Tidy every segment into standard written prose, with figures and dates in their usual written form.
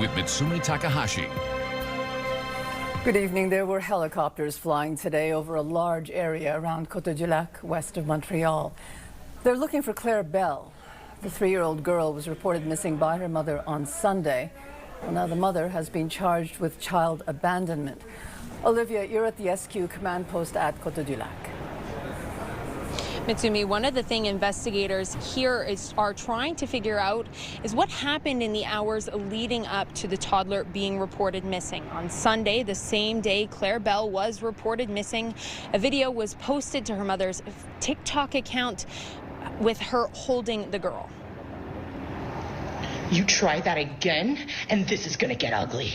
with Mitsumi Takahashi. Good evening. There were helicopters flying today over a large area around Côte-du-Lac, west of Montreal. They're looking for Claire Bell. The 3-year-old girl was reported missing by her mother on Sunday. Well, now the mother has been charged with child abandonment. Olivia, you're at the SQ command post at Côte-du-Lac. Mitsumi, one of the things investigators here are trying to figure out is what happened in the hours leading up to the toddler being reported missing. On Sunday, the same day Claire Bell was reported missing, a video was posted to her mother's TikTok account with her holding the girl. You try that again, and this is gonna get ugly.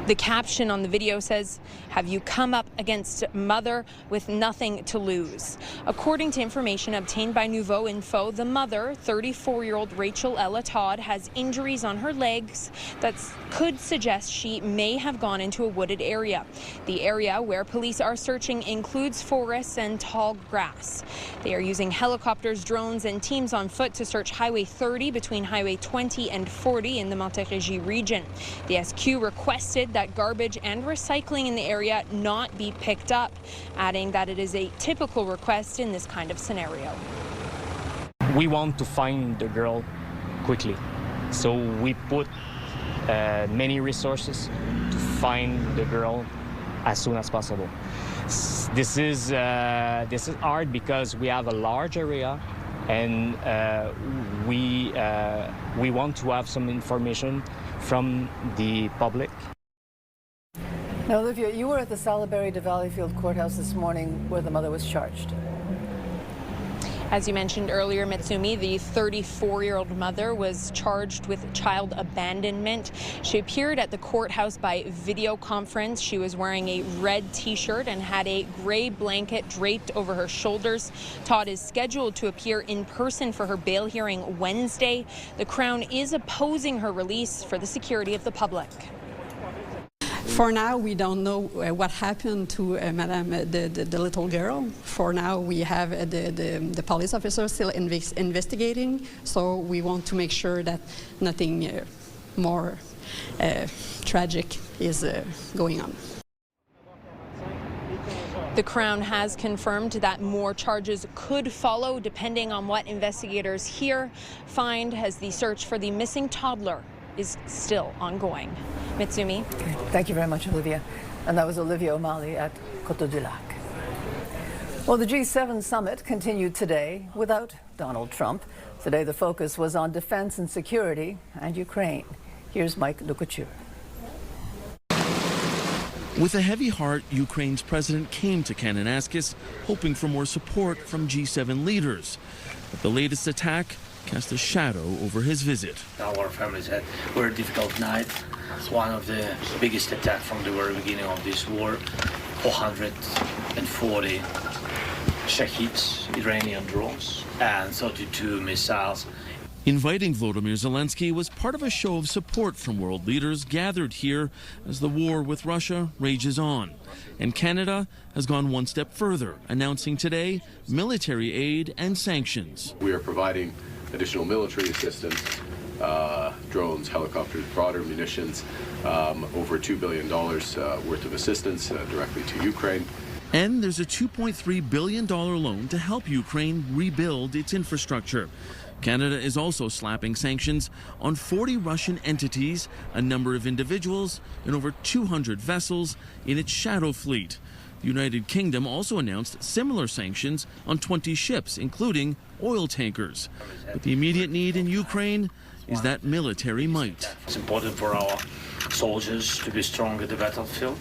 The caption on the video says, "Have you come up against mother with nothing to lose?" According to information obtained by Nouveau Info, the mother, 34-year-old Rachel Ella Todd, has injuries on her legs that could suggest she may have gone into a wooded area. The area where police are searching includes forests and tall grass. They are using helicopters, drones, and teams on foot to search Highway 30 between Highway 20 and 40 in the Montérégie region. The SQ requested that garbage and recycling in the area not be picked up, adding that it is a typical request in this kind of scenario. We want to find the girl quickly, so we put many resources to find the girl as soon as possible. This is hard because we have a large area, and we want to have some information from the public. Now, Olivia, you were at the Salaberry de Valleyfield courthouse this morning where the mother was charged. As you mentioned earlier, Mitsumi, the 34-year-old mother was charged with child abandonment. She appeared at the courthouse by video conference. She was wearing a red T-shirt and had a gray blanket draped over her shoulders. Todd is scheduled to appear in person for her bail hearing Wednesday. The Crown is opposing her release for the security of the public. For now, we don't know what happened to Madame, the little girl. For now, we have the police officer still investigating, so we want to make sure that nothing more tragic is going on. The Crown has confirmed that more charges could follow depending on what investigators here find as the search for the missing toddler is still ongoing. Mitsumi. Okay. Thank you very much, Olivia. And that was Olivia O'Malley at Côte-du-Lac. Well, the G7 summit continued today without Donald Trump. Today the focus was on defense and security and Ukraine. Here's Mike Lecouture. With a heavy heart, Ukraine's president came to Kananaskis hoping for more support from G7 leaders. But the latest attack cast a shadow over his visit. Our families had a very difficult night. It's one of the biggest attacks from the very beginning of this war. 440 Shaheeds, Iranian drones, and 32 missiles. Inviting Volodymyr Zelensky was part of a show of support from world leaders gathered here as the war with Russia rages on. And Canada has gone one step further, announcing today military aid and sanctions. We are providing additional military assistance, drones, helicopters, broader munitions, over $2 billion worth of assistance directly to Ukraine. And there's a $2.3 billion loan to help Ukraine rebuild its infrastructure. Canada is also slapping sanctions on 40 Russian entities, a number of individuals, and over 200 vessels in its shadow fleet. The United Kingdom also announced similar sanctions on 20 ships, including oil tankers. But the immediate need in Ukraine is that military might. It's important for our soldiers to be strong at the battlefield,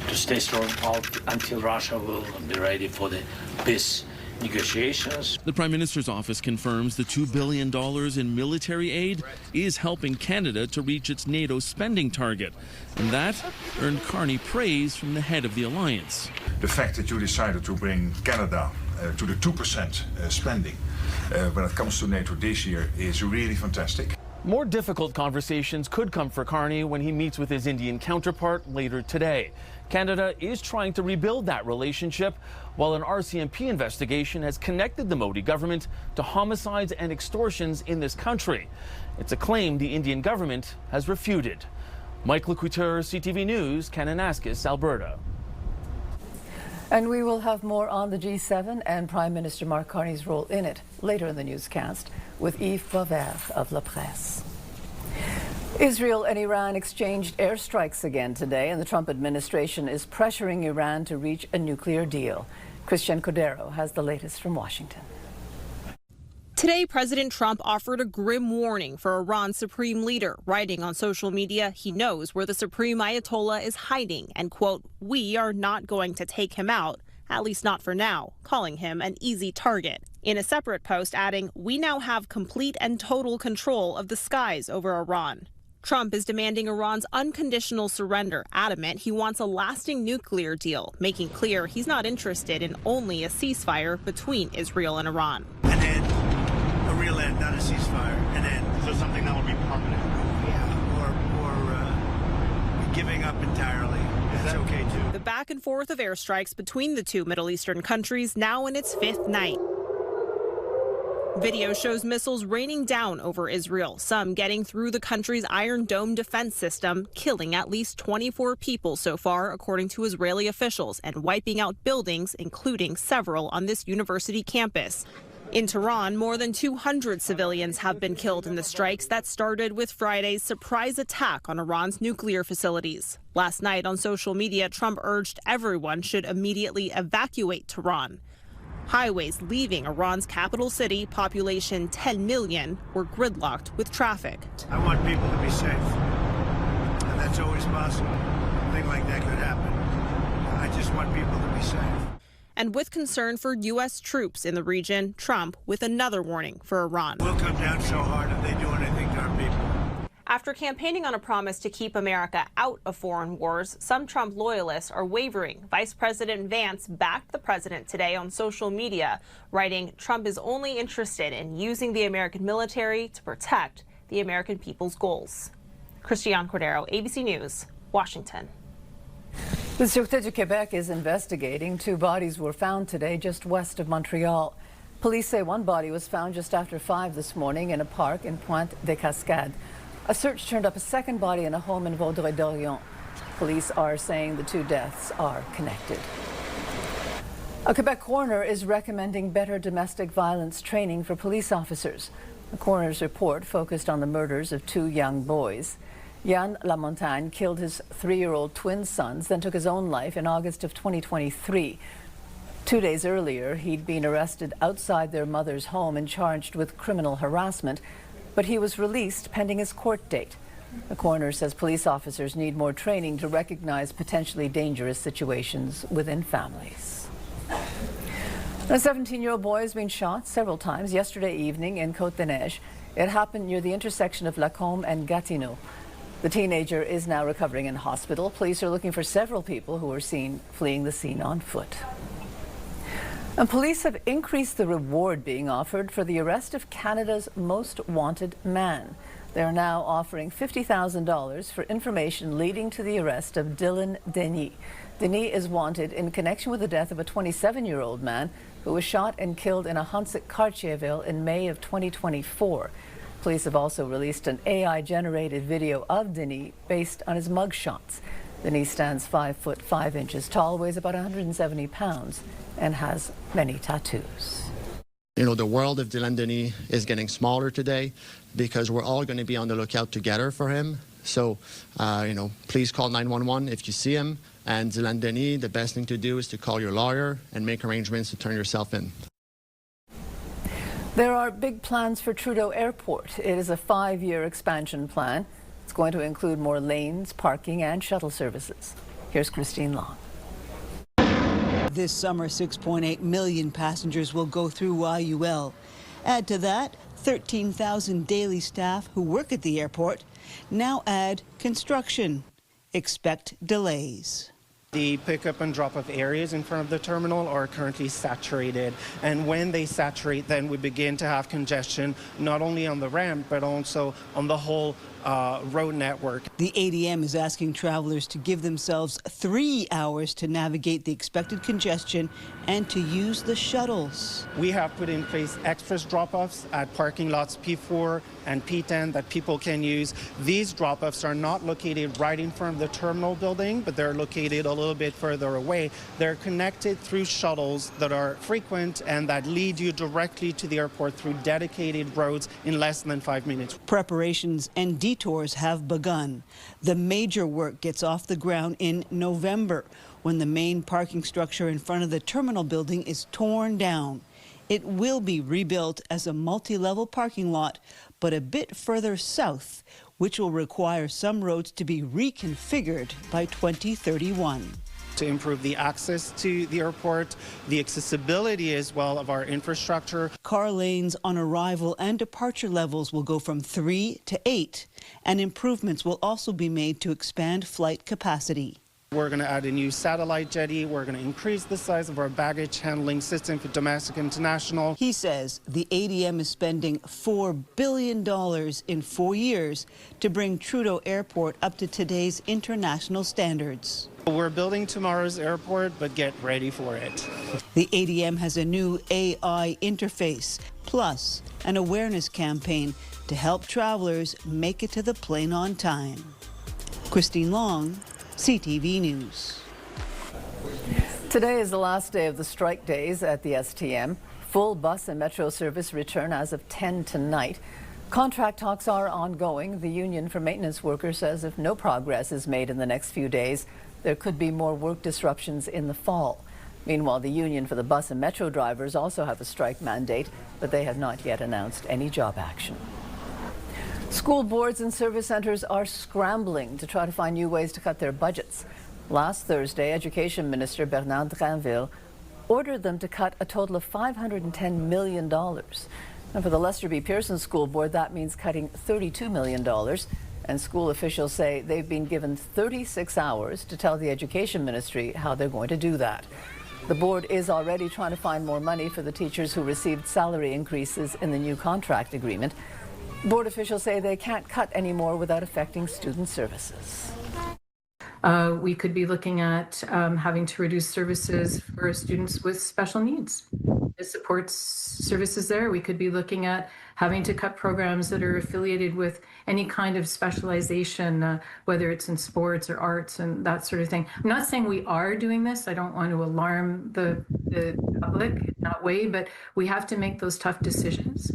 to stay strong out until Russia will be ready for the peace negotiations. The Prime Minister's office confirms the $2 billion in military aid is helping Canada to reach its NATO spending target. And that earned Carney praise from the head of the alliance. The fact that you decided to bring Canada to the 2% spending when it comes to NATO this year is really fantastic. More difficult conversations could come for Carney when he meets with his Indian counterpart later today. Canada is trying to rebuild that relationship, while an RCMP investigation has connected the Modi government to homicides and extortions in this country. It's a claim the Indian government has refuted. Mike Lecoulteur, CTV News, Kananaskis, Alberta. And we will have more on the G7 and Prime Minister Mark Carney's role in it later in the newscast with Yves Boisvert of La Presse. Israel and Iran exchanged airstrikes again today, and the Trump administration is pressuring Iran to reach a nuclear deal. Christian Cordero has the latest from Washington. Today, President Trump offered a grim warning for Iran's supreme leader, writing on social media he knows where the supreme Ayatollah is hiding and, quote, "We are not going to take him out, at least not for now," calling him an easy target. In a separate post adding, "We now have complete and total control of the skies over Iran." Trump is demanding Iran's unconditional surrender, adamant he wants a lasting nuclear deal, making clear he's not interested in only a ceasefire between Israel and Iran. And then a real end, not a ceasefire, and then so something that will be permanent. Yeah, or giving up entirely. That's okay too. The back and forth of airstrikes between the two Middle Eastern countries now in its fifth night. Video shows missiles raining down over Israel, some getting through the country's Iron Dome defense system, killing at least 24 people so far, according to Israeli officials, and wiping out buildings, including several on this university campus. In Tehran, more than 200 civilians have been killed in the strikes that started with Friday's surprise attack on Iran's nuclear facilities. Last night on social media, Trump urged everyone should immediately evacuate Tehran. Highways leaving Iran's capital city, population 10 million, were gridlocked with traffic. I want people to be safe, and that's always possible. A thing like that could happen. I just want people to be safe. And with concern for U.S. troops in the region, Trump with another warning for Iran. We'll come down so hard if they do anything to our people. After campaigning on a promise to keep America out of foreign wars, some Trump loyalists are wavering. Vice President Vance backed the president today on social media, writing, "Trump is only interested in using the American military to protect the American people's goals." Christian Cordero, ABC News, Washington. The Sûreté du Québec is investigating. 2 bodies were found today just west of Montreal. Police say one body was found just after 5 this morning in a park in Pointe-des-Cascades. A search turned up a second body in a home in Vaudreuil-Dorion. Police are saying the 2 deaths are connected. A Quebec coroner is recommending better domestic violence training for police officers. The coroner's report focused on the murders of 2 young boys. Yann Lamontagne killed his 3-year-old twin sons, then took his own life in August of 2023. 2 days earlier, he'd been arrested outside their mother's home and charged with criminal harassment, but he was released pending his court date. The coroner says police officers need more training to recognize potentially dangerous situations within families. A 17-year-old boy has been shot several times yesterday evening in Côte-des-Neiges. It happened near the intersection of Lacombe and Gatineau. The teenager is now recovering in hospital. Police are looking for several people who were seen fleeing the scene on foot. And police have increased the reward being offered for the arrest of Canada's most wanted man. They are now offering $50,000 for information leading to the arrest of Dylan Denis. Denis is wanted in connection with the death of a 27-year-old man who was shot and killed in a hunt at Cartierville in May of 2024. Police have also released an AI-generated video of Denis based on his mugshots. Denis stands 5 foot 5 inches tall, weighs about 170 pounds, and has many tattoos. You know, the world of Dylan Denis is getting smaller today because we're all going to be on the lookout together for him. So, please call 911 if you see him. And Dylan Denis, the best thing to do is to call your lawyer and make arrangements to turn yourself in. There are big plans for Trudeau Airport. It is a 5-year expansion plan. It's going to include more lanes, parking, and shuttle services. Here's Christine Long. This summer, 6.8 million passengers will go through YUL. Add to that 13,000 daily staff who work at the airport. Now add construction. Expect delays. The pickup and drop-off areas in front of the terminal are currently saturated, and when they saturate, then we begin to have congestion not only on the ramp but also on the whole road network. The ADM is asking travelers to give themselves 3 hours to navigate the expected congestion and to use the shuttles. We have put in place express drop-offs at parking lots P4 and P10 that people can use. These drop-offs are not located right in front of the terminal building, but they're located a little bit further away. They're connected through shuttles that are frequent and that lead you directly to the airport through dedicated roads in less than 5 minutes. Preparations and detours have begun. The major work gets off the ground in November, when the main parking structure in front of the terminal building is torn down. It will be rebuilt as a multi-level parking lot, but a bit further south, which will require some roads to be reconfigured by 2031. To improve the access to the airport, the accessibility as well of our infrastructure. Car lanes on arrival and departure levels will go from 3 to 8, and improvements will also be made to expand flight capacity. We're going to add a new satellite jetty. We're going to increase the size of our baggage handling system for domestic and international. He says the ADM is spending $4 billion in 4 years to bring Trudeau Airport up to today's international standards. We're building tomorrow's airport, but get ready for it. The ADM has a new AI interface, plus an awareness campaign to help travelers make it to the plane on time. Christine Long, CTV News. Today is the last day of the strike days at the STM. Full bus and metro service return as of 10 tonight. Contract talks are ongoing. The Union for Maintenance Workers says if no progress is made in the next few days, there could be more work disruptions in the fall. Meanwhile, the Union for the bus and metro drivers also have a strike mandate, but they have not yet announced any job action. School boards and service centers are scrambling to try to find new ways to cut their budgets. Last Thursday, Education Minister Bernard Drinville ordered them to cut a total of $510 million. And for the Lester B. Pearson School Board, that means cutting $32 million. And school officials say they've been given 36 hours to tell the Education Ministry how they're going to do that. The board is already trying to find more money for the teachers who received salary increases in the new contract agreement. Board officials say they can't cut any more without affecting student services. We could be looking at having to reduce services for students with special needs. It supports services there. We could be looking at having to cut programs that are affiliated with any kind of specialization, whether it's in sports or arts and that sort of thing. I'm not saying we are doing this. I don't want to alarm the public in that way, but we have to make those tough decisions.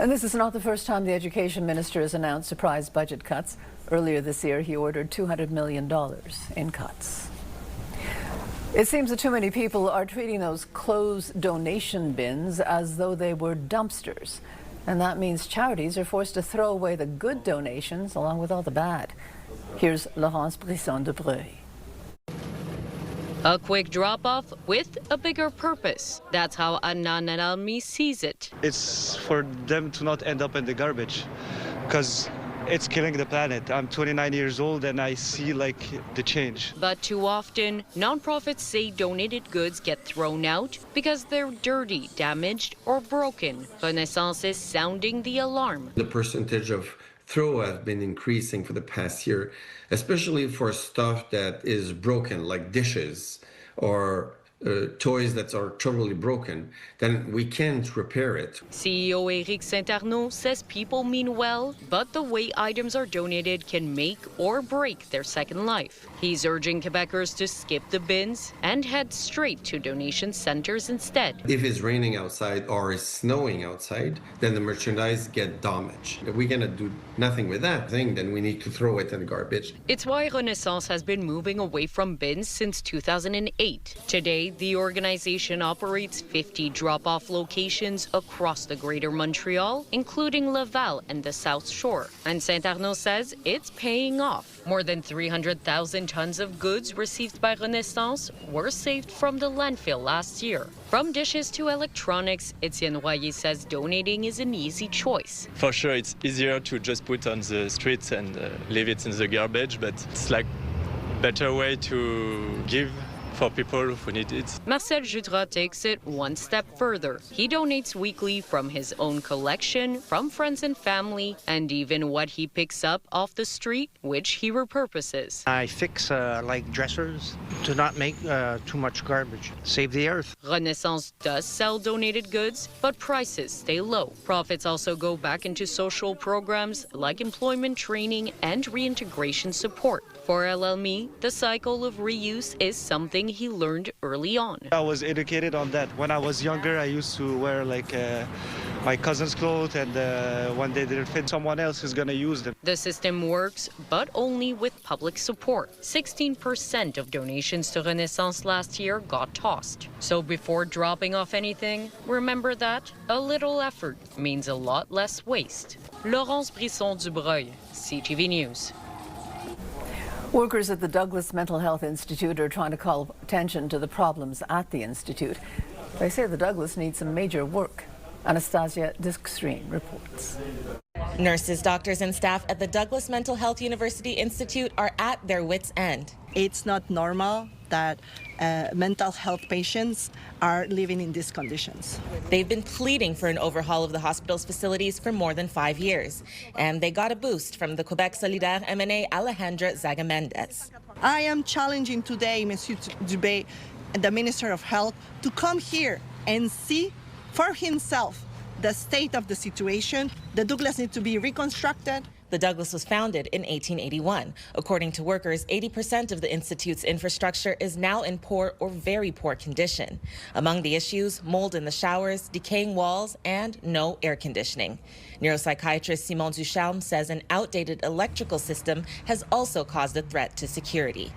And this is not the first time the Education Minister has announced surprise budget cuts. Earlier this year, he ordered $200 million in cuts. It seems that too many people are treating those closed donation bins as though they were dumpsters. And that means charities are forced to throw away the good donations along with all the bad. Here's Laurence Brisson-Debreuil. A quick drop-off with a bigger purpose. That's how Anna Nalmi sees it. It's for them to not end up in the garbage, because it's killing the planet. I'm 29 years old and I see the change. But too often, nonprofits say donated goods get thrown out because they're dirty, damaged, or broken. Renaissance is sounding the alarm. The percentage of throw has been increasing for the past year, especially for stuff that is broken, like dishes or toys that are totally broken, then we can't repair it. CEO Éric Saint-Arnaud says people mean well, but the way items are donated can make or break their second life. He's urging Quebecers to skip the bins and head straight to donation centers instead. If it's raining outside or it's snowing outside, then the merchandise get damaged. If we're gonna do nothing with that thing, then we need to throw it in the garbage. It's why Renaissance has been moving away from bins since 2008. Today, the organization operates 50 drop-off locations across the Greater Montreal, including Laval and the South Shore. And Saint-Arnaud says it's paying off. More than 300,000 tons of goods received by Renaissance were saved from the landfill last year. From dishes to electronics, Etienne Royer says donating is an easy choice. For sure, it's easier to just put on the streets and leave it in the garbage, but it's better way to give for people who need it. Marcel Jutras takes it one step further. He donates weekly from his own collection, from friends and family, and even what he picks up off the street, which he repurposes. I fix like dressers to not make too much garbage. Save the earth. Renaissance does sell donated goods, but prices stay low. Profits also go back into social programs like employment training and reintegration support. For LLME, the cycle of reuse is something he learned early on. I was educated on that. When I was younger, I used to wear like my cousin's clothes, and when they didn't fit, someone else is going to use them. The system works, but only with public support. 16% of donations to Renaissance last year got tossed. So before dropping off anything, remember that a little effort means a lot less waste. Laurence Brisson-Dubreuil, CTV News. Workers at the Douglas Mental Health Institute are trying to call attention to the problems at the institute. They say the Douglas needs some major work. Anastasia Diskstream reports. Nurses, doctors, and staff at the Douglas Mental Health University Institute are at their wits' end. It's not normal that mental health patients are living in these conditions. They've been pleading for an overhaul of the hospital's facilities for more than 5 years, and they got a boost from the Quebec Solidaire MNA Alejandra Zaga-Mendez. I am challenging today Monsieur Dubé, the Minister of Health, to come here and see for himself the state of the situation. The Douglas needs to be reconstructed. The Douglas was founded in 1881. According to workers, 80% of the institute's infrastructure is now in poor or very poor condition. Among the issues, mold in the showers, decaying walls, and no air conditioning. Neuropsychiatrist Simon Ducharme says an outdated electrical system has also caused a threat to security.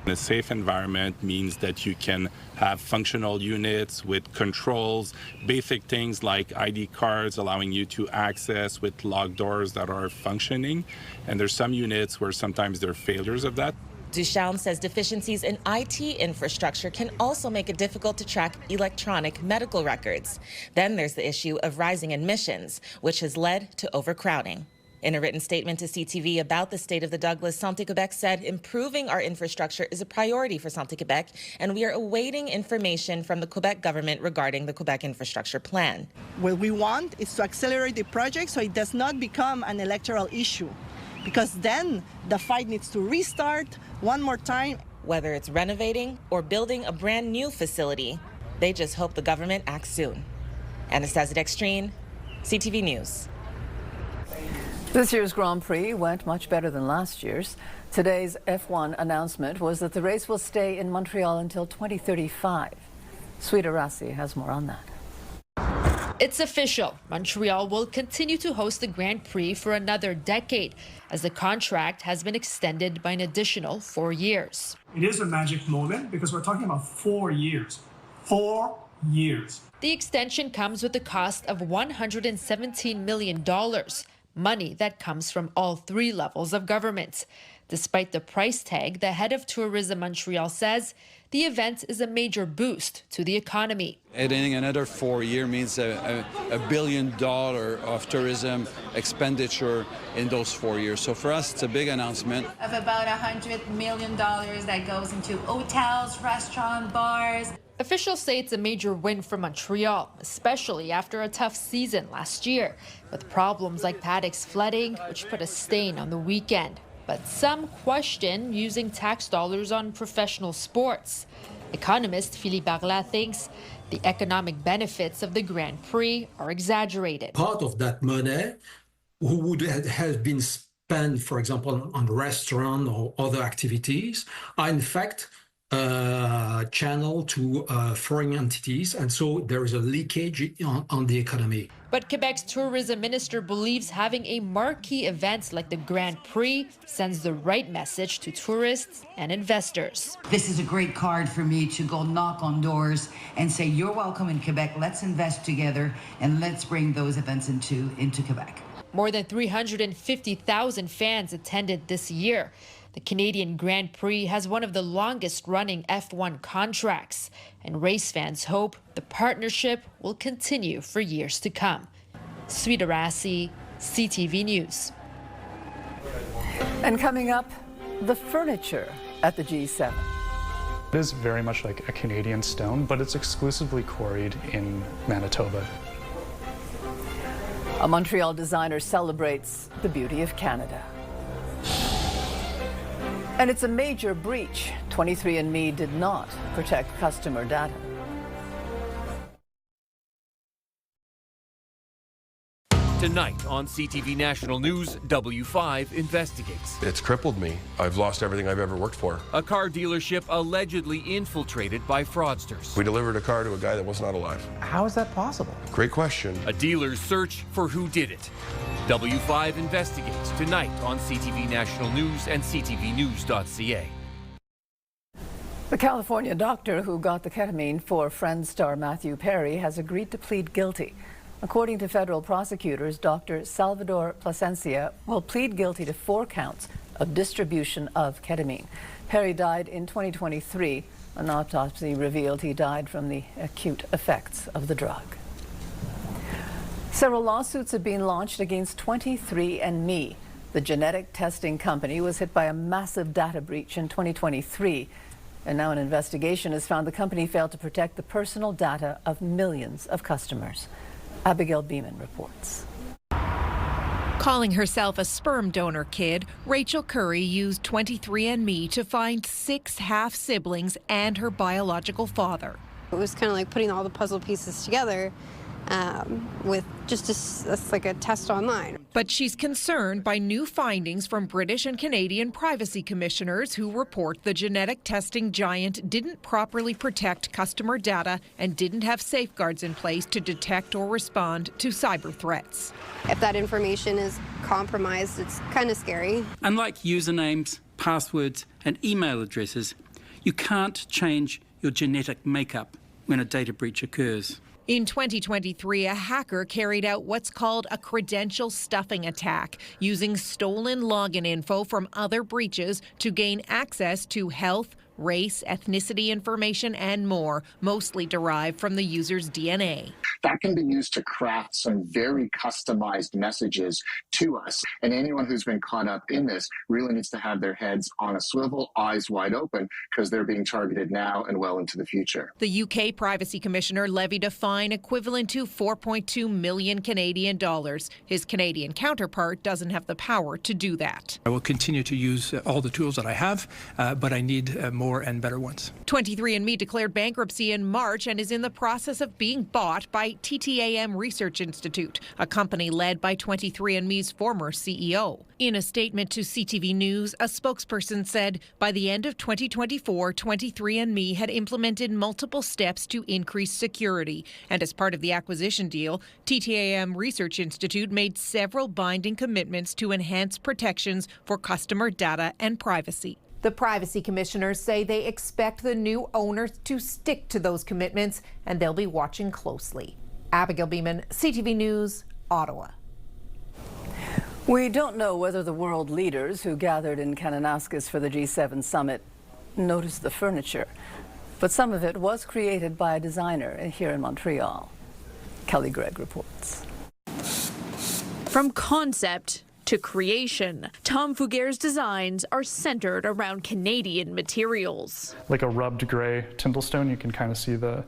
A safe environment means that you can have functional units with controls, basic things like ID cards allowing you to access with locked doors that are functioning. And there's some units where sometimes there are failures of that. Ducharme says deficiencies in IT infrastructure can also make it difficult to track electronic medical records. Then there's the issue of rising admissions, which has led to overcrowding. In a written statement to CTV about the state of the Douglas, Santé Quebec said improving our infrastructure is a priority for Santé Quebec, and we are awaiting information from the Quebec government regarding the Quebec infrastructure plan. What we want is to accelerate the project so it does not become an electoral issue, because then the fight needs to restart one more time. Whether it's renovating or building a brand new facility, they just hope the government acts soon. Anastasia Diskstream, CTV News. This year's Grand Prix went much better than last year's. Today's F1 announcement was that the race will stay in Montreal until 2035. Sweeta Rassi has more on that. It's official. Montreal will continue to host the Grand Prix for another decade, as the contract has been extended by an additional 4 years. It is a magic moment because we're talking about 4 years. 4 years. The extension comes with a cost of $117 million. Money that comes from all 3 levels of government. Despite the price tag, the head of Tourism Montreal says the event is a major boost to the economy. Adding another 4 years means $1 billion of tourism expenditure in those 4 years. So for us, it's a big announcement. Of about $100 million that goes into hotels, restaurants, bars. Officials say it's a major win for Montreal, especially after a tough season last year, with problems like paddocks flooding, which put a stain on the weekend. But some question using tax dollars on professional sports. Economist Philippe Barla thinks the economic benefits of the Grand Prix are exaggerated. Part of that money would have been spent, for example, on restaurant or other activities, are in fact channeled to foreign entities, and so there is a leakage on the economy. But Quebec's tourism minister believes having a marquee event like the Grand Prix sends the right message to tourists and investors. This is a great card for me to go knock on doors and say, you're welcome in Quebec, let's invest together and let's bring those events into Quebec. More than 350,000 fans attended this year. The Canadian Grand Prix has one of the longest-running F1 contracts, and race fans hope the partnership will continue for years to come. Sweeta Rassi, CTV News. And coming up, the furniture at the G7. It is very much like a Canadian stone, but it's exclusively quarried in Manitoba. A Montreal designer celebrates the beauty of Canada. And it's a major breach. 23andMe did not protect customer data. Tonight on CTV National News, W5 investigates. It's crippled me. I've lost everything I've ever worked for. A car dealership allegedly infiltrated by fraudsters. We delivered a car to a guy that was not alive. How is that possible? Great question. A dealer's search for who did it. W5 investigates tonight on CTV National News and ctvnews.ca. The California doctor who got the ketamine for Friends star Matthew Perry has agreed to plead guilty. According to federal prosecutors, Dr. Salvador Plasencia will plead guilty to 4 counts of distribution of ketamine. Perry died in 2023. An autopsy revealed he died from the acute effects of the drug. Several lawsuits have been launched against 23andMe. The genetic testing company was hit by a massive data breach in 2023. And now an investigation has found the company failed to protect the personal data of millions of customers. Abigail Beeman reports. Calling herself a sperm donor kid, Rachel Curry used 23andMe to find 6 half-siblings and her biological father. It was kind of like putting all the puzzle pieces together with just like a test online. But she's concerned by new findings from British and Canadian privacy commissioners who report the genetic testing giant didn't properly protect customer data and didn't have safeguards in place to detect or respond to cyber threats. If that information is compromised, it's kind of scary. Unlike usernames, passwords and email addresses, you can't change your genetic makeup when a data breach occurs. In 2023, a hacker carried out what's called a credential stuffing attack, using stolen login info from other breaches to gain access to health, race, ethnicity information, and more, mostly derived from the user's DNA. That can be used to craft some very customized messages to us. And anyone who's been caught up in this really needs to have their heads on a swivel, eyes wide open, because they're being targeted now and well into the future. The UK Privacy Commissioner levied a fine equivalent to 4.2 million Canadian dollars. His Canadian counterpart doesn't have the power to do that. I will continue to use all the tools that I have, but I need more and better ones. 23andMe declared bankruptcy in March and is in the process of being bought by TTAM Research Institute, a company led by 23andMe's former CEO. In a statement to CTV News, a spokesperson said by the end of 2024, 23andMe had implemented multiple steps to increase security. And as part of the acquisition deal, TTAM Research Institute made several binding commitments to enhance protections for customer data and privacy. The privacy commissioners say they expect the new owners to stick to those commitments, and they'll be watching closely. Abigail Beeman, CTV News, Ottawa. We don't know whether the world leaders who gathered in Kananaskis for the G7 summit noticed the furniture, but some of it was created by a designer here in Montreal. Kelly Gregg reports. From concept to creation, Tom Fugger's designs are centered around Canadian materials. Like a rubbed gray Tyndall stone, you can kind of see the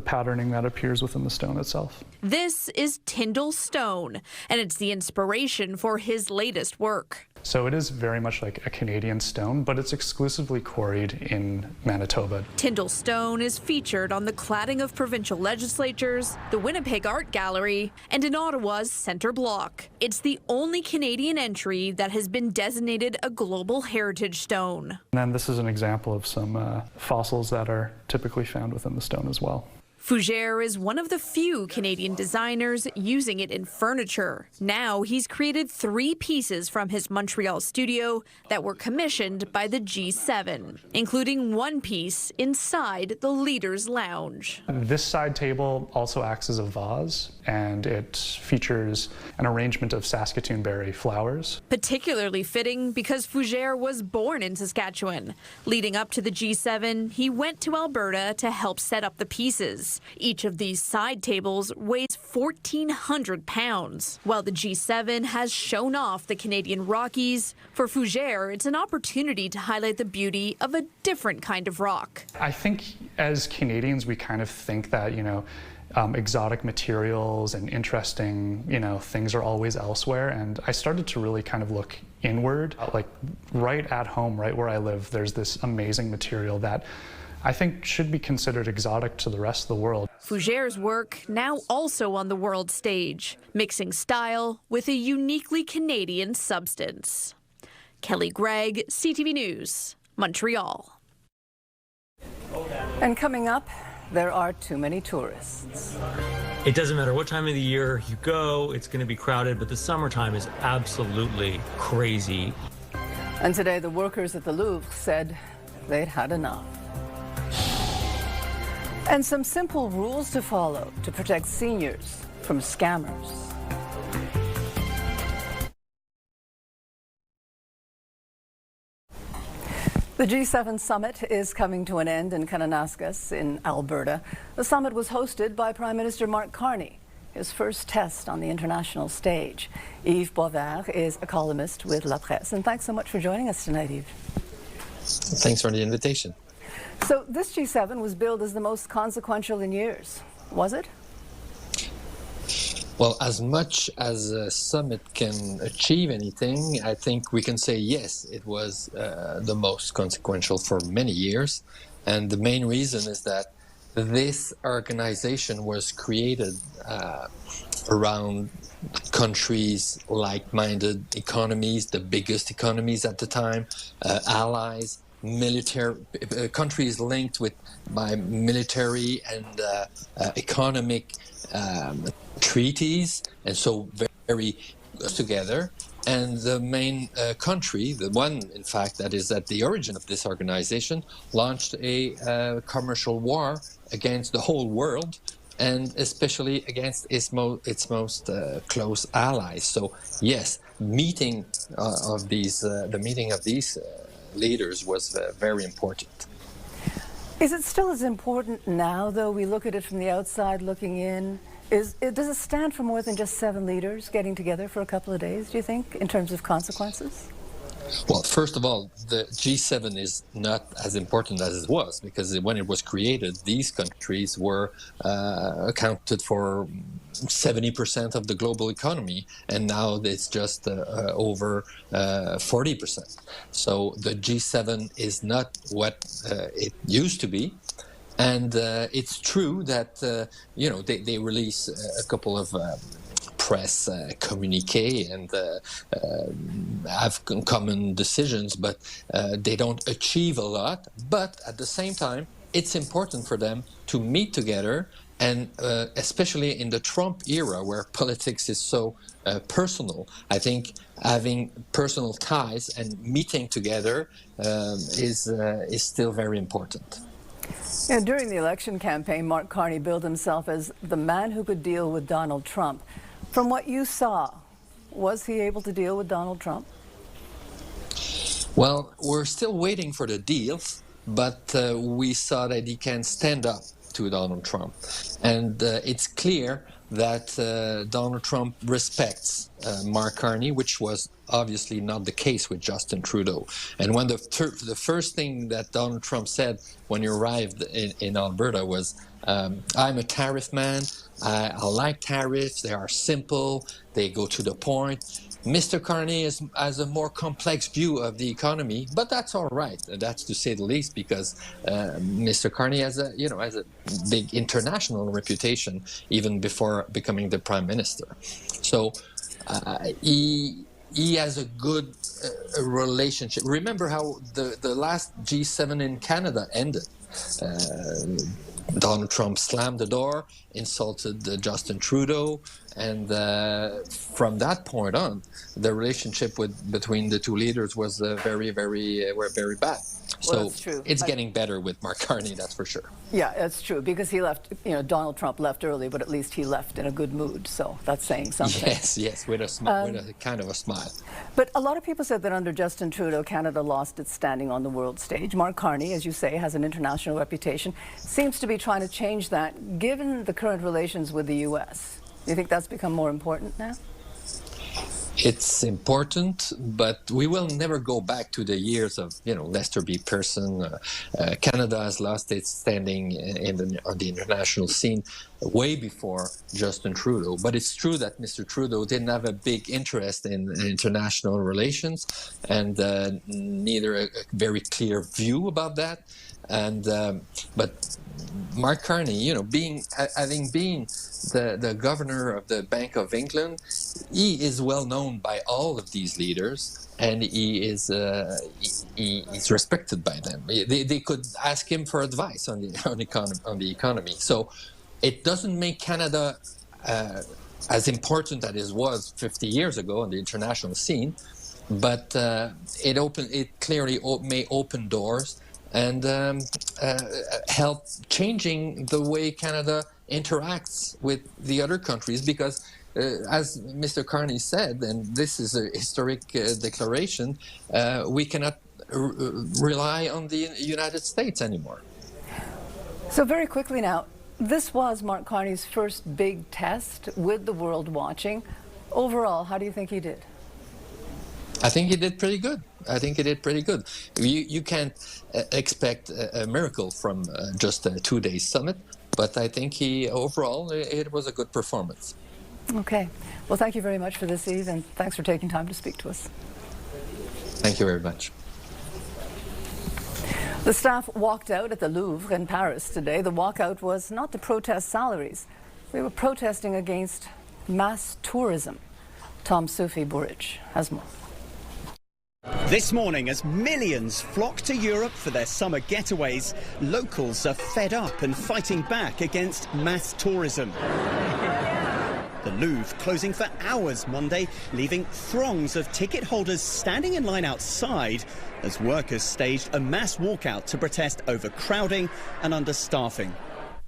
patterning that appears within the stone itself. This is Tyndall stone, and it's the inspiration for his latest work. So it is very much like a Canadian stone, but it's exclusively quarried in Manitoba. Tyndall stone is featured on the cladding of provincial legislatures, the Winnipeg Art Gallery, and in Ottawa's Centre Block. It's the only Canadian entry that has been designated a global heritage stone. And then this is an example of some fossils that are typically found within the stone as well. Fugger is one of the few Canadian designers using it in furniture. Now he's created 3 pieces from his Montreal studio that were commissioned by the G7, including one piece inside the leader's lounge. This side table also acts as a vase, and it features an arrangement of Saskatoon berry flowers. Particularly fitting because Fugger was born in Saskatchewan. Leading up to the G7, he went to Alberta to help set up the pieces. size. Each of these side tables weighs 1,400 pounds. While the G7 has shown off the Canadian Rockies, for Fougère, it's an opportunity to highlight the beauty of a different kind of rock. I think as Canadians, we kind of think that, exotic materials and interesting, things are always elsewhere. And I started to really kind of look inward, like right at home, right where I live, there's this amazing material that I think should be considered exotic to the rest of the world. Fougère's work now also on the world stage, mixing style with a uniquely Canadian substance. Kelly Gregg, CTV News, Montreal. And coming up, there are too many tourists. It doesn't matter what time of the year you go, it's going to be crowded, but the summertime is absolutely crazy. And today, the workers at the Louvre said they'd had enough. And some simple rules to follow to protect seniors from scammers. The G7 summit is coming to an end in Kananaskis in Alberta. The summit was hosted by Prime Minister Mark Carney, his first test on the international stage. Yves Boisvert is a columnist with La Presse, and thanks so much for joining us tonight, Yves. Thanks for the invitation. So this G7 was billed as the most consequential in years. Was it? Well, as much as a summit can achieve anything, I think we can say yes, it was the most consequential for many years. And the main reason is that this organization was created around countries, like-minded economies, the biggest economies at the time, allies, military countries linked by military and economic treaties, and so very together. And the main country, the one, in fact, that is at the origin of this organization, launched a commercial war against the whole world, and especially against its most close allies. So yes, the meeting of these leaders was very important. Is it still as important now, though? We look at it from the outside looking in. Does it stand for more than just 7 leaders getting together for a couple of days, do you think, in terms of consequences? Well, first of all, the G7 is not as important as it was, because when it was created, these countries were accounted for 70% of the global economy, and now it's just over 40%. So the G7 is not what it used to be. And it's true that, they release a couple of press communique and have common decisions, but they don't achieve a lot. But at the same time, it's important for them to meet together, and especially in the Trump era, where politics is so personal, I think having personal ties and meeting together is still very important. During the election campaign, Mark Carney billed himself as the man who could deal with Donald Trump. From what you saw, was he able to deal with Donald Trump? Well, we're still waiting for the deals, but we saw that he can stand up to Donald Trump. And it's clear that Donald Trump respects Mark Carney, which was obviously not the case with Justin Trudeau. And when the first thing that Donald Trump said when he arrived in Alberta was, I'm a tariff man, I like tariffs, they are simple, they go to the point. Mr. Carney has a more complex view of the economy, but that's all right. That's to say the least, because Mr. Carney has a big international reputation even before becoming the prime minister. So he has a good relationship. Remember how the last G7 in Canada ended. Donald Trump slammed the door, insulted Justin Trudeau, and from that point on, the relationship between the two leaders was very bad. Well, that's true. It's getting better with Mark Carney, that's for sure. Yeah, that's true, because he left, Donald Trump left early, but at least he left in a good mood, so that's saying something. Yes, with a kind of a smile. But a lot of people said that under Justin Trudeau, Canada lost its standing on the world stage. Mark Carney, as you say, has an international reputation, seems to be trying to change that, given the current relations with the U.S. Do you think that's become more important now? It's important, but we will never go back to the years of, Lester B. Pearson. Canada has lost its standing on the international scene way before Justin Trudeau. But it's true that Mr. Trudeau didn't have a big interest in international relations, and neither a very clear view about that. And but Mark Carney, having been the governor of the Bank of England, he is well known by all of these leaders, and he's respected by them. They could ask him for advice on the economy. So it doesn't make Canada as important as it was 50 years ago on the international scene, but it clearly may open doors and help changing the way Canada interacts with the other countries, because as Mr. Carney said, and this is a historic declaration, we cannot rely on the United States anymore. So very quickly now, this was Mark Carney's first big test with the world watching. Overall, how do you think he did? I think he did pretty good. You can't expect a miracle from just a 2-day summit, but I think overall, it was a good performance. Okay. Well, thank you very much for this, Yves, and thanks for taking time to speak to us. Thank you very much. The staff walked out at the Louvre in Paris today. The walkout was not to protest salaries. We were protesting against mass tourism. Tom Soufi-Burridge has more. This morning, as millions flock to Europe for their summer getaways, locals are fed up and fighting back against mass tourism. The Louvre closing for hours Monday, leaving throngs of ticket holders standing in line outside as workers staged a mass walkout to protest overcrowding and understaffing.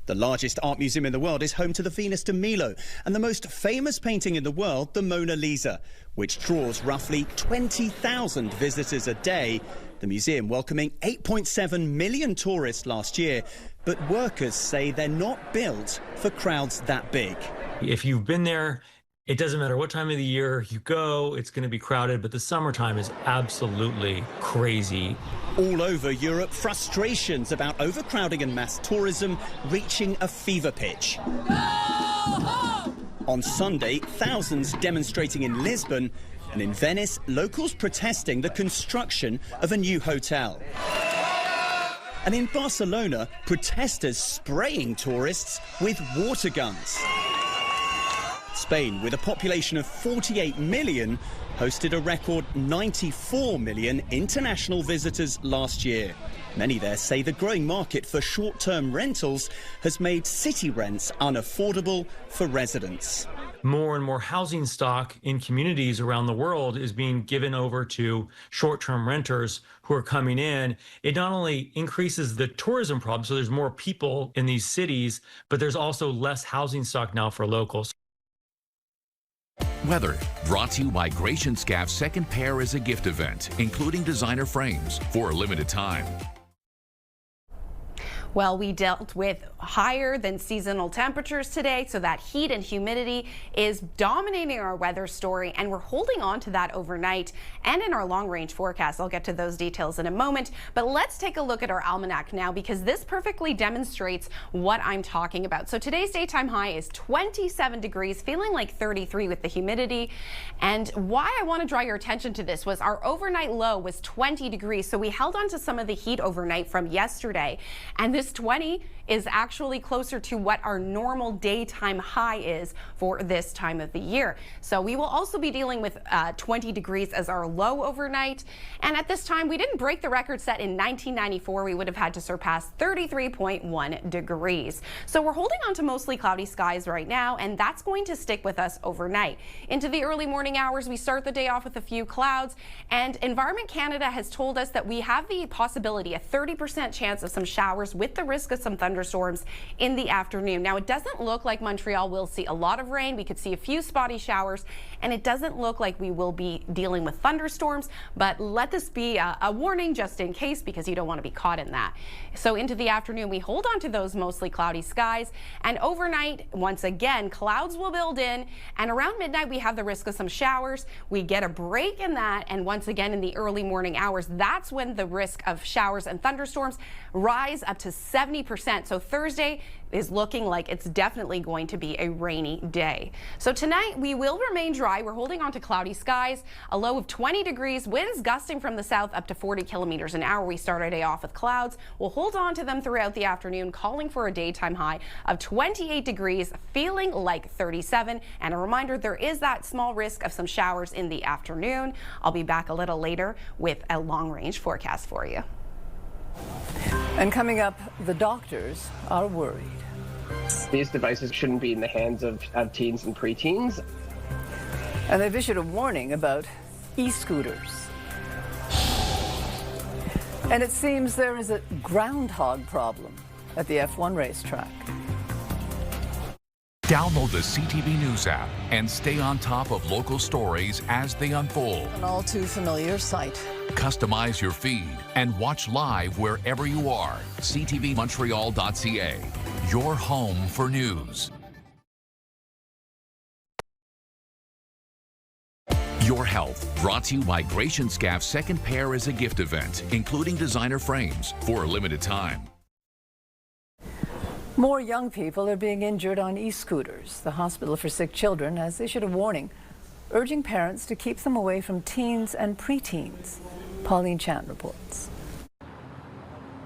The largest art museum in the world is home to the Venus de Milo and the most famous painting in the world, the Mona Lisa, which draws roughly 20,000 visitors a day. The museum welcoming 8.7 million tourists last year, but workers say they're not built for crowds that big. If you've been there, it doesn't matter what time of the year you go, it's going to be crowded, but the summertime is absolutely crazy. All over Europe, frustrations about overcrowding and mass tourism reaching a fever pitch. On Sunday, thousands demonstrating in Lisbon, and in Venice, locals protesting the construction of a new hotel. And in Barcelona, protesters spraying tourists with water guns. Spain, with a population of 48 million, hosted a record 94 million international visitors last year. Many there say the growing market for short-term rentals has made city rents unaffordable for residents. More and more housing stock in communities around the world is being given over to short-term renters who are coming in. It not only increases the tourism problem, so there's more people in these cities, but there's also less housing stock now for locals. Weather, brought to you by Gratian Scaff's second pair is a gift event, including designer frames for a limited time. Well, we dealt with higher than seasonal temperatures today, so that heat and humidity is dominating our weather story, and we're holding on to that overnight and in our long-range forecast. I'll get to those details in a moment, but let's take a look at our almanac now, because this perfectly demonstrates what I'm talking about. So today's daytime high is 27 degrees, feeling like 33 with the humidity. And why I want to draw your attention to this was our overnight low was 20 degrees, so we held on to some of the heat overnight from yesterday, and this This 20 is actually closer to what our normal daytime high is for this time of the year. So we will also be dealing with 20 degrees as our low overnight. And at this time, we didn't break the record set in 1994. We would have had to surpass 33.1 degrees. So we're holding on to mostly cloudy skies right now, and that's going to stick with us overnight. Into the early morning hours, we start the day off with a few clouds, and Environment Canada has told us that we have the possibility, a 30% chance of some showers with the risk of some thunderstorms in the afternoon. Now, it doesn't look like Montreal will see a lot of rain. We could see a few spotty showers, and it doesn't look like we will be dealing with thunderstorms, but let this be a warning just in case, because you don't want to be caught in that. So into the afternoon, we hold on to those mostly cloudy skies, and overnight, once again, clouds will build in, and around midnight, we have the risk of some showers. We get a break in that, and once again, in the early morning hours, that's when the risk of showers and thunderstorms rise up to 70%. So Thursday is looking like it's definitely going to be a rainy day. So tonight we will remain dry. We're holding on to cloudy skies, a low of 20 degrees, winds gusting from the south up to 40 kilometers an hour. We start our day off with clouds. We'll hold on to them throughout the afternoon, calling for a daytime high of 28 degrees, feeling like 37. And a reminder, there is that small risk of some showers in the afternoon. I'll be back a little later with a long-range forecast for you. And coming up, the doctors are worried. These devices shouldn't be in the hands of teens and preteens. And they've issued a warning about e-scooters. And it seems there is a groundhog problem at the F1 racetrack. Download the CTV News app and stay on top of local stories as they unfold. An all too familiar sight. Customize your feed and watch live wherever you are. CTVMontreal.ca, your home for news. Your Health, brought to you by Gration Scaff's Second Pair is a Gift event, including designer frames for a limited time. More young people are being injured on e-scooters. The Hospital for Sick Children has issued a warning, urging parents to keep them away from teens and preteens. Pauline Chan reports.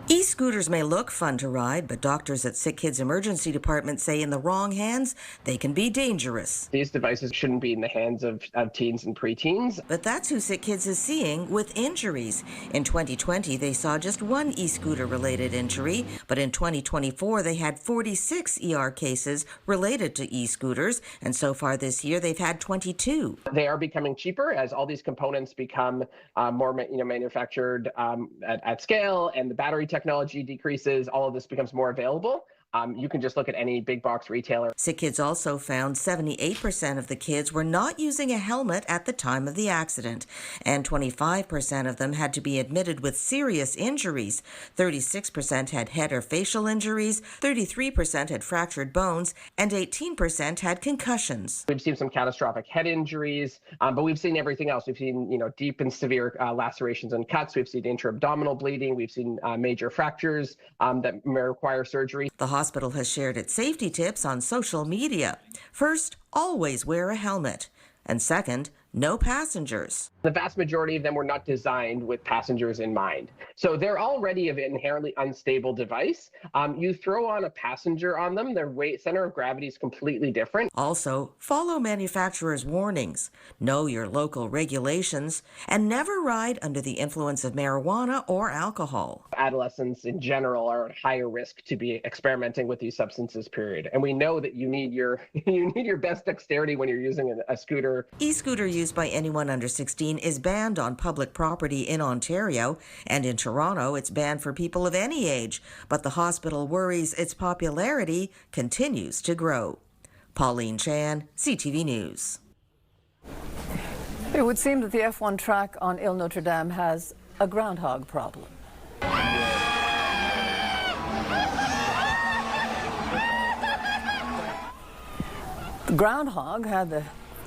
E-scooters may look fun to ride, but doctors at Sick Kids Emergency Department say in the wrong hands, they can be dangerous. These devices shouldn't be in the hands of teens and preteens. But that's who Sick Kids is seeing with injuries. In 2020, they saw just one e-scooter related injury, but in 2024, they had 46 ER cases related to e-scooters, and so far this year, they've had 22. They are becoming cheaper as all these components become more manufactured at scale, and the battery technology decreases, all of this becomes more available. You can just look at any big box retailer. Sick Kids also found 78% of the kids were not using a helmet at the time of the accident, and 25% of them had to be admitted with serious injuries. 36% had head or facial injuries, 33% had fractured bones, and 18% had concussions. We've seen some catastrophic head injuries, but we've seen everything else. We've seen, deep and severe lacerations and cuts. We've seen intra-abdominal bleeding. We've seen major fractures that may require surgery. The hospital has shared its safety tips on social media. First, always wear a helmet. And second, no passengers. The vast majority of them were not designed with passengers in mind. So they're already an inherently unstable device. You throw on a passenger on them, their center of gravity is completely different. Also, follow manufacturers' warnings, know your local regulations, and never ride under the influence of marijuana or alcohol. Adolescents in general are at higher risk to be experimenting with these substances, period. And we know that you need your best dexterity when you're using a scooter. E-scooter used by anyone under 16 is banned on public property in Ontario, and in Toronto it's banned for people of any age, but the hospital worries its popularity continues to grow. Pauline Chan, CTV News. It would seem that the F1 track on Ile Notre Dame has a groundhog problem. The groundhog had the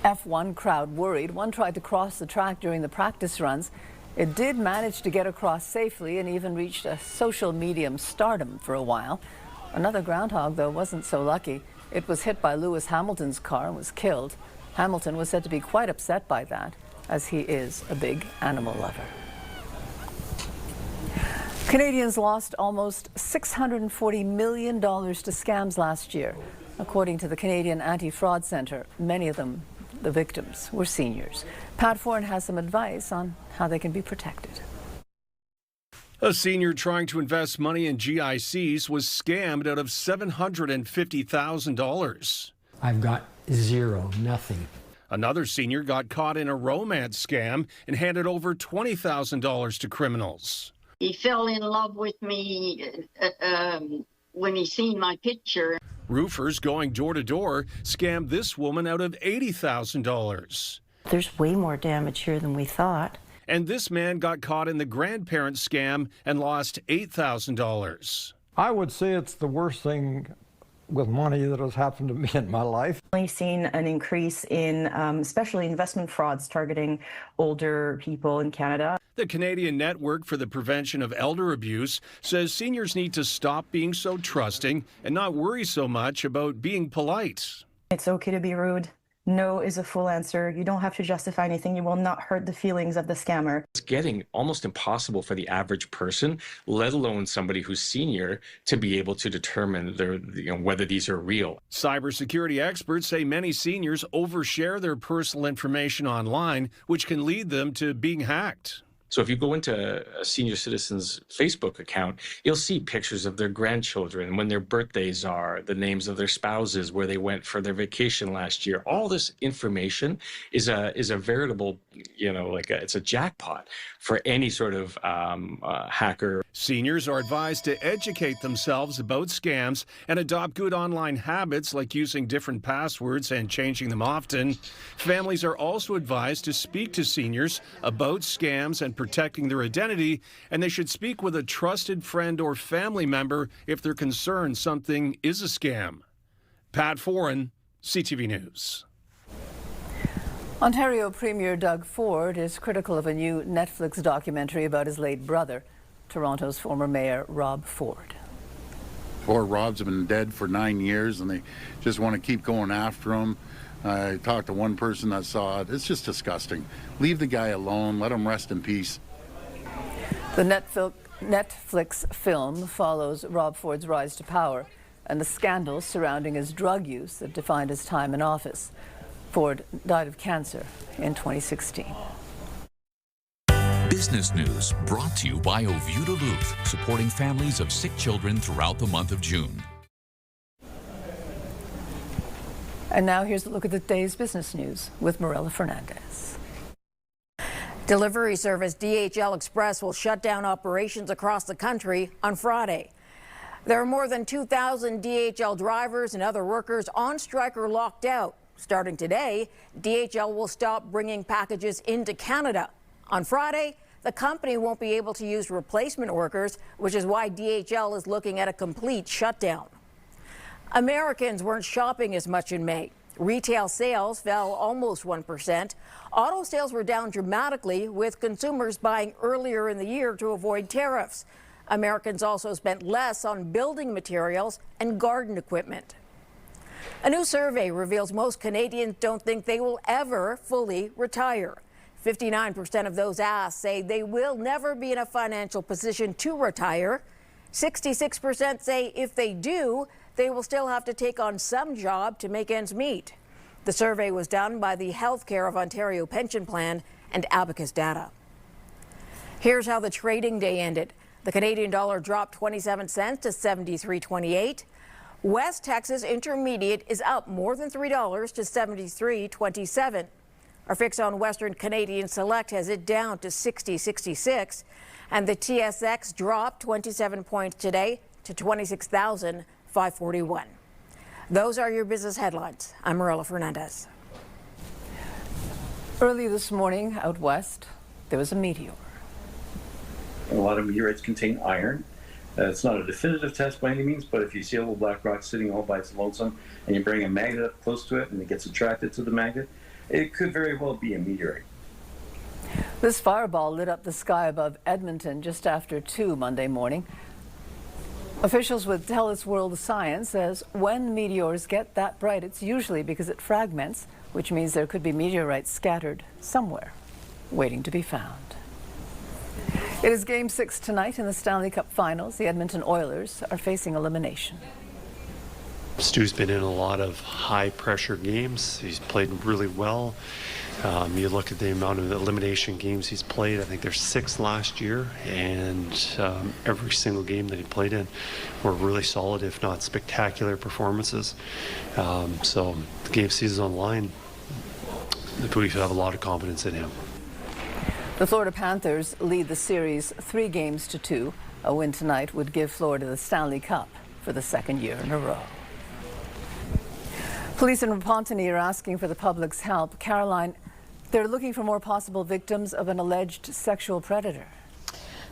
F1 crowd worried. One tried to cross the track during the practice runs. It did manage to get across safely and even reached a social medium stardom for a while. Another groundhog, though, wasn't so lucky. It was hit by Lewis Hamilton's car and was killed. Hamilton was said to be quite upset by that, as he is a big animal lover. Canadians lost almost $640 million to scams last year. According to the Canadian Anti-Fraud Centre, many of them, the victims, were seniors. Pat Foran has some advice on how they can be protected. A senior trying to invest money in GICs was scammed out of $750,000. I've got zero, nothing. Another senior got caught in a romance scam and handed over $20,000 to criminals. He fell in love with me when he seen my picture. Roofers going door to door scammed this woman out of $80,000. There's way more damage here than we thought. And this man got caught in the grandparent scam and lost $8,000. I would say it's the worst thing with money that has happened to me in my life. We've seen an increase in especially investment frauds targeting older people in Canada. The Canadian Network for the Prevention of Elder Abuse says seniors need to stop being so trusting and not worry so much about being polite. It's okay to be rude. No is a full answer. You don't have to justify anything. You will not hurt the feelings of the scammer. It's getting almost impossible for the average person, let alone somebody who's senior, to be able to determine whether these are real. Cybersecurity experts say many seniors overshare their personal information online, which can lead them to being hacked. So if you go into a senior citizen's Facebook account, you'll see pictures of their grandchildren, when their birthdays are, the names of their spouses, where they went for their vacation last year. All this information is a veritable, it's a jackpot for any sort of hacker. Seniors are advised to educate themselves about scams and adopt good online habits like using different passwords and changing them often. Families are also advised to speak to seniors about scams and protecting their identity, and they should speak with a trusted friend or family member if they're concerned something is a scam. Pat Foran, CTV News. Ontario Premier Doug Ford is critical of a new Netflix documentary about his late brother, Toronto's former mayor Rob Ford. Poor Rob's been dead for 9 years and they just want to keep going after him. I talked to one person that saw it. It's just disgusting. Leave the guy alone. Let him rest in peace. The Netflix film follows Rob Ford's rise to power and the scandals surrounding his drug use that defined his time in office. Ford died of cancer in 2016. Business News brought to you by Au Vieux Duluth, supporting families of sick children throughout the month of June. And now here's a look at the day's business news with Marilla Fernandez. Delivery service DHL Express will shut down operations across the country on Friday. There are more than 2,000 DHL drivers and other workers on strike or locked out. Starting today, DHL will stop bringing packages into Canada. On Friday, the company won't be able to use replacement workers, which is why DHL is looking at a complete shutdown. Americans weren't shopping as much in May. Retail sales fell almost 1%. Auto sales were down dramatically, with consumers buying earlier in the year to avoid tariffs. Americans also spent less on building materials and garden equipment. A new survey reveals most Canadians don't think they will ever fully retire. 59% of those asked say they will never be in a financial position to retire. 66% say if they do, they will still have to take on some job to make ends meet. The survey was done by the Healthcare of Ontario Pension Plan and Abacus Data. Here's how the trading day ended. The Canadian dollar dropped 27 cents to 73.28. West Texas Intermediate is up more than $3 to 73.27. Our fix on Western Canadian Select has it down to 60.66. And the TSX dropped 27 points today to 26,541. Those are your business headlines. I'm Marilla Fernandez. Early this morning out west, there was a meteor. A lot of meteorites contain iron. It's not a definitive test by any means, but if you see a little black rock sitting all by its lonesome and you bring a magnet up close to it and it gets attracted to the magnet, it could very well be a meteorite. This fireball lit up the sky above Edmonton just after 2 Monday morning. Officials with TELUS World Science says when meteors get that bright, it's usually because it fragments, which means there could be meteorites scattered somewhere, waiting to be found. It is Game 6 tonight in the Stanley Cup Finals. The Edmonton Oilers are facing elimination. Stu's been in a lot of high-pressure games. He's played really well. You look at the amount of elimination games he's played. I think there's 6 last year, and every single game that he played in were really solid, if not spectacular performances. So the game season's on the line. We have a lot of confidence in him. The Florida Panthers lead the series 3-2. A win tonight would give Florida the Stanley Cup for the 2nd year in a row. Police in Repentigny are asking for the public's help. Caroline, they're looking for more possible victims of an alleged sexual predator.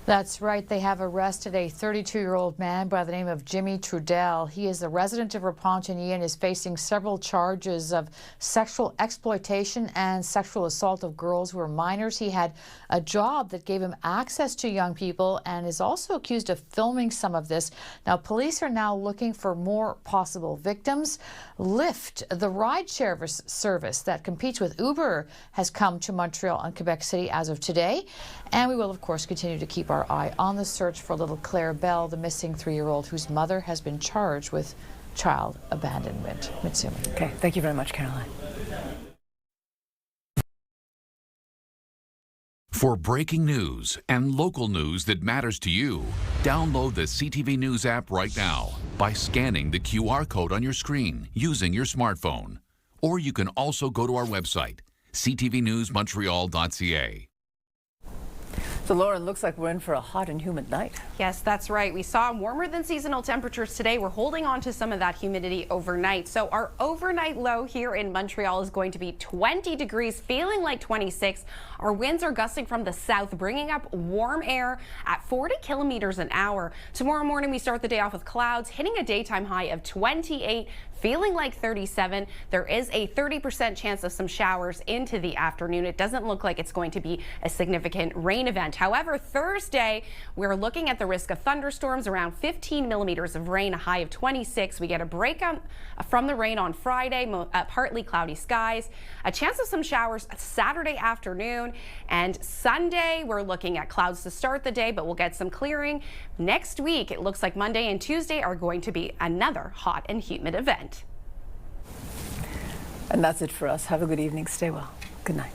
That's right. They have arrested a 32-year-old man by the name of Jimmy Trudeau. He is a resident of Repentigny and is facing several charges of sexual exploitation and sexual assault of girls who are minors. He had a job that gave him access to young people and is also accused of filming some of this. Now, police are now looking for more possible victims. Lyft, the rideshare service that competes with Uber, has come to Montreal and Quebec City as of today. And we will, of course, continue to keep our eye on the search for little Claire Bell, the missing 3-year-old whose mother has been charged with child abandonment. Mitsumi. Okay, thank you very much, Caroline. For breaking news and local news that matters to you, download the CTV News app right now by scanning the QR code on your screen using your smartphone. Or you can also go to our website, ctvnewsmontreal.ca. So, Lauren, looks like we're in for a hot and humid night. Yes, that's right. We saw warmer than seasonal temperatures today. We're holding on to some of that humidity overnight. So our overnight low here in Montreal is going to be 20 degrees, feeling like 26. Our winds are gusting from the south, bringing up warm air at 40 kilometers an hour. Tomorrow morning, we start the day off with clouds, hitting a daytime high of 28. Feeling like 37. There is a 30% chance of some showers into the afternoon. It doesn't look like it's going to be a significant rain event. However, Thursday, we're looking at the risk of thunderstorms, around 15 millimeters of rain, a high of 26. We get a break from the rain on Friday, partly cloudy skies, a chance of some showers Saturday afternoon, and Sunday, we're looking at clouds to start the day, but we'll get some clearing. Next week, it looks like Monday and Tuesday are going to be another hot and humid event. And that's it for us. Have a good evening. Stay well. Good night.